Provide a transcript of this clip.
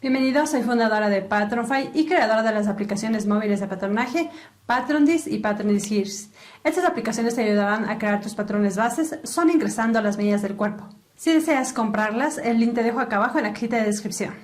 Bienvenidos, soy fundadora de Patronfy y creadora de las aplicaciones móviles de patronaje PATRONDIS y PATRONDIS. Estas aplicaciones te ayudarán a crear tus patrones bases solo ingresando las medidas del cuerpo. Si deseas comprarlas, el link te dejo acá abajo en la cajita de descripción.